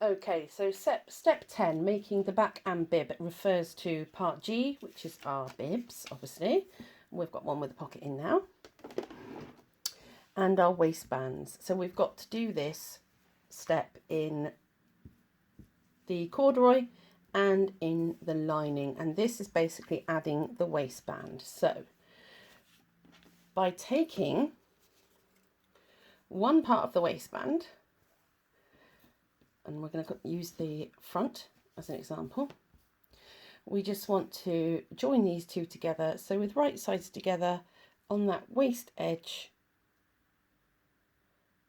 Okay, so step 10, making the back and bib, refers to part G, which is our bibs, obviously. We've got one with a pocket in now. And our waistbands. So we've got to do this step in the corduroy and in the lining. And this is basically adding the waistband. So by taking one part of the waistband, and we're going to use the front as an example, we just want to join these two together. So with right sides together on that waist edge,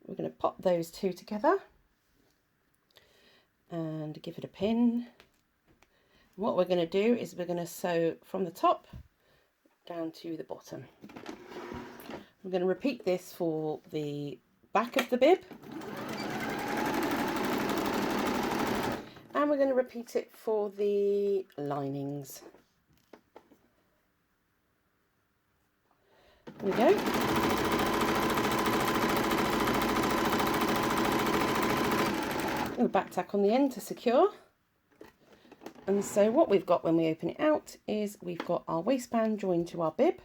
we're going to pop those two together and give it a pin. What we're going to do is we're going to sew from the top down to the bottom. We're going to repeat this for the back of the bib. And we're going to repeat it for the linings. There we go. And the back tack on the end to secure. And so what we've got when we open it out is we've got our waistband joined to our bib.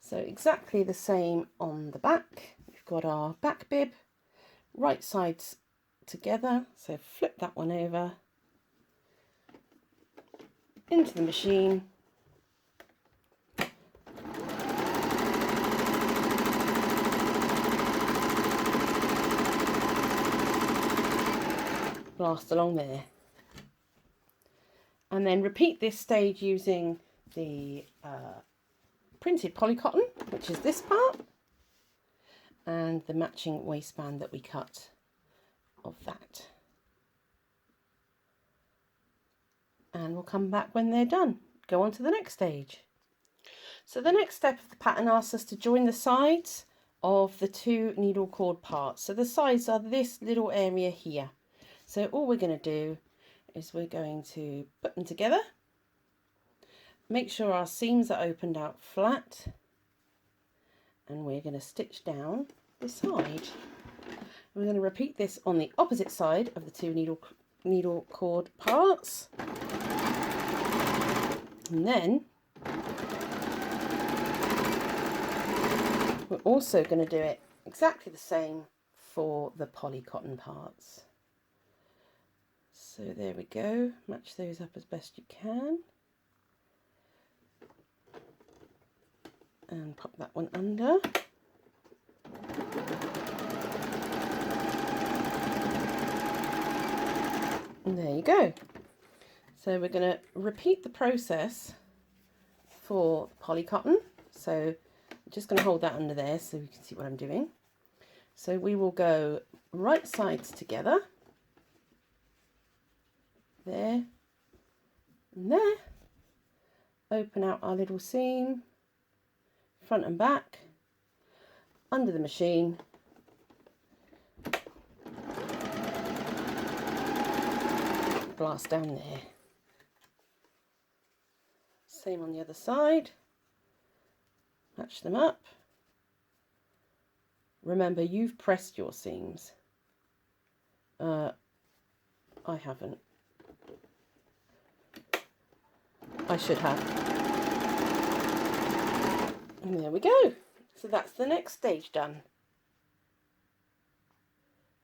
So exactly the same on the back. We've got our back bib, right sides together. So flip that one over into the machine. Blast along there. And then repeat this stage using the printed polycotton, which is this part, and the matching waistband that we cut of that. And we'll come back when they're done. Go on to the next stage. So the next step of the pattern asks us to join the sides of the two needle cord parts. So the sides are this little area here. So all we're going to do is we're going to put them together. Make sure our seams are opened out flat. And we're going to stitch down the side. We're going to repeat this on the opposite side of the two needle cord parts. And then we're also going to do it exactly the same for the polycotton parts. So there we go, match those up as best you can. And pop that one under. And there you go. So we're going to repeat the process for polycotton. So I'm just going to hold that under there so you can see what I'm doing. So we will go right sides together. There and there. Open out our little seam, front and back, under the machine. Blast down there. Same on the other side. Match them up. Remember, you've pressed your seams. I haven't. I should have. And there we go. So that's the next stage done.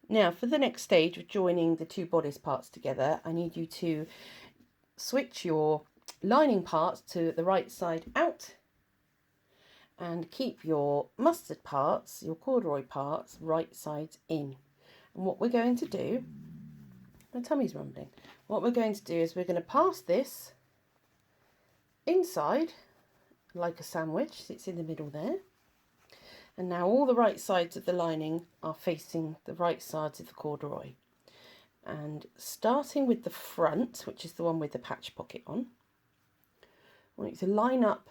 Now for the next stage of joining the two bodice parts together, I need you to switch your lining parts to the right side out and keep your mustard parts, your corduroy parts, right sides in. And what we're going to do, my tummy's rumbling, what we're going to do is we're going to pass this inside like a sandwich, it's in the middle there. And now all the right sides of the lining are facing the right sides of the corduroy. And starting with the front, which is the one with the patch pocket on, I want you to line up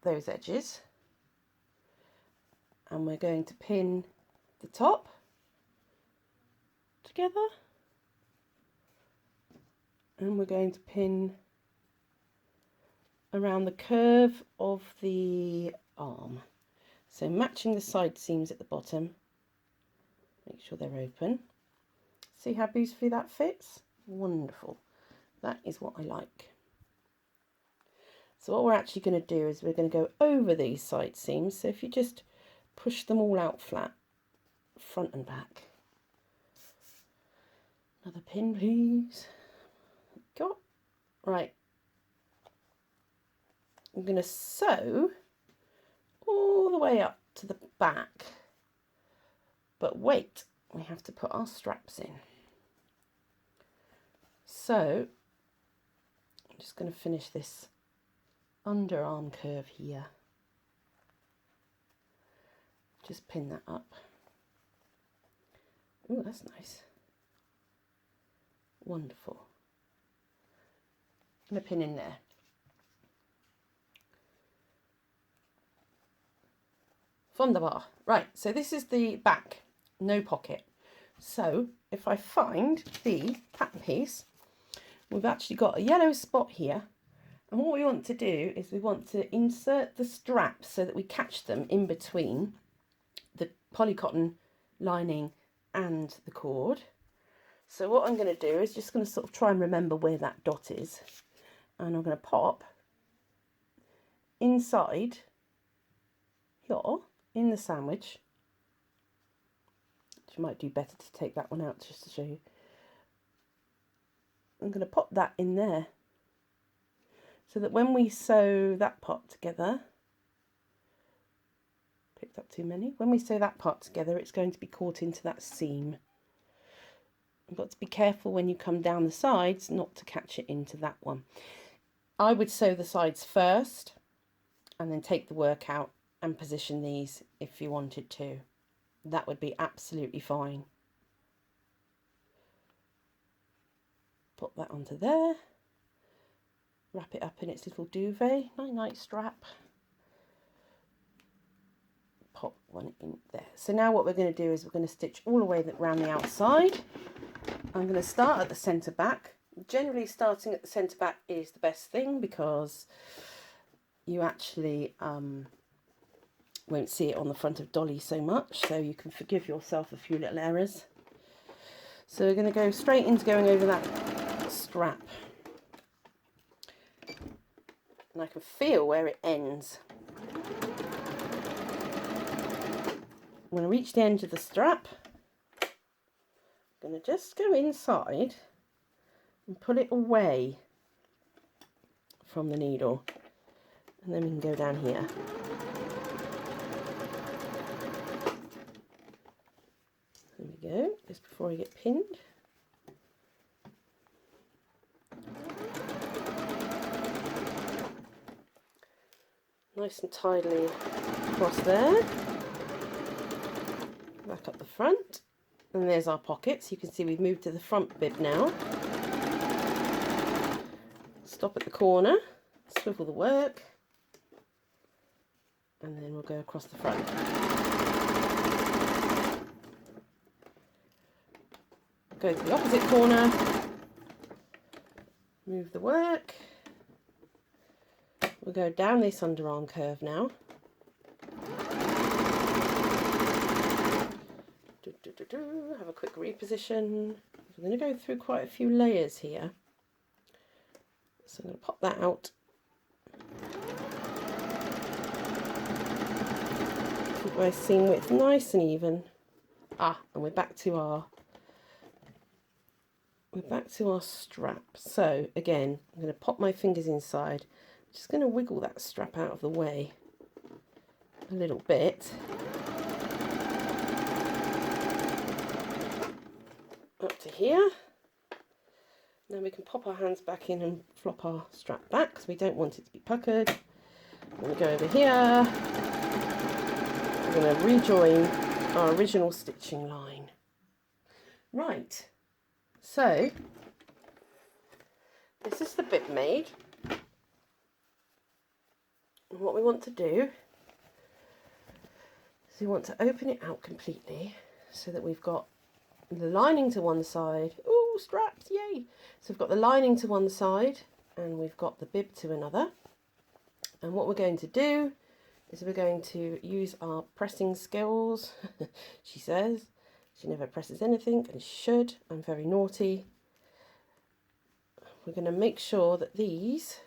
those edges. And we're going to pin the top together. And we're going to pin around the curve of the arm. So matching the side seams at the bottom, make sure they're open. See how beautifully that fits? Wonderful. That is what I like. So what we're actually going to do is we're going to go over these side seams. So if you just push them all out flat, front and back. Another pin, please. Got right. I'm going to sew all the way up to the back, but wait, we have to put our straps in. So I'm just going to finish this underarm curve here. Just pin that up. Oh, that's nice. Wonderful. And a pin in there. Wunderbar. Right, so this is the back, no pocket. So if I find the pattern piece, we've actually got a yellow spot here. And what we want to do is we want to insert the straps so that we catch them in between the polycotton lining and the cord. So what I'm going to do is just going to sort of try and remember where that dot is. And I'm going to pop inside here in the sandwich. You might do better to take that one out just to show you. I'm going to pop that in there so that when we sew that part together, picked up too many, when we sew that part together it's going to be caught into that seam. You've got to be careful when you come down the sides not to catch it into that one. I would sew the sides first and then take the work out and position these if you wanted to. That would be absolutely fine. Put that onto there. Wrap it up in its little duvet, night strap. Pop one in there. So now what we're going to do is we're going to stitch all the way around the outside. I'm going to start at the centre back. Generally starting at the centre back is the best thing because you actually won't see it on the front of Dolly so much, so you can forgive yourself a few little errors. So we're going to go straight into going over that strap. And I can feel where it ends. When I reach the end of the strap, I'm going to just go inside and pull it away from the needle, and then we can go down here. There we go, just before I get pinned. Nice and tidily across there. Back up the front. And there's our pockets. You can see we've moved to the front bib now. Stop at the corner, swivel the work, and then we'll go across the front. Go to the opposite corner, move the work. We'll go down this underarm curve now. Have a quick reposition. We're going to go through quite a few layers here. So I'm going to pop that out. Keep my seam width nice and even. And we're back to our strap. So again, I'm going to pop my fingers inside. I'm just going to wiggle that strap out of the way a little bit. Up to here. Then we can pop our hands back in and flop our strap back because we don't want it to be puckered. I'm going to go over here. I'm going to rejoin our original stitching line. Right, so this is the bib made. And what we want to do is we want to open it out completely so that we've got the lining to one side. Ooh, straps, yay! So we've got the lining to one side and we've got the bib to another. And what we're going to do is we're going to use our pressing skills, she says, She never presses anything, and she should. I'm very naughty. We're going to make sure that these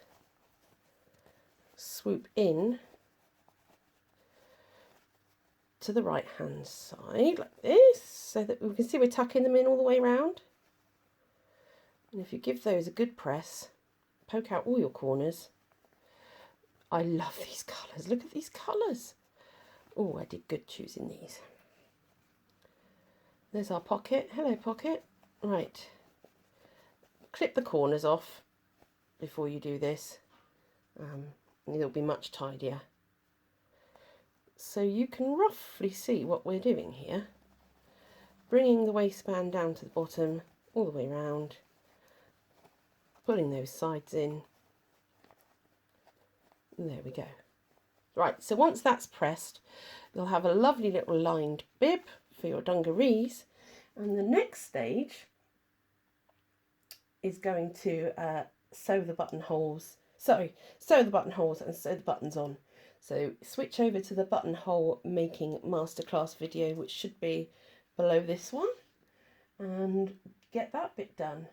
swoop in to the right hand side like this, so that we can see we're tucking them in all the way around. And if you give those a good press, poke out all your corners. I love these colours. Look at these colours. Oh, I did good choosing these. There's our pocket. Hello, pocket. Right. Clip the corners off before you do this. It'll be much tidier. So you can roughly see what we're doing here. Bringing the waistband down to the bottom, all the way around. Pulling those sides in. And there we go. Right, so once that's pressed, you'll have a lovely little lined bib for your dungarees. And the next stage is going to sew the buttonholes. Sew the buttonholes and sew the buttons on. So switch over to the buttonhole making masterclass video, which should be below this one, and get that bit done.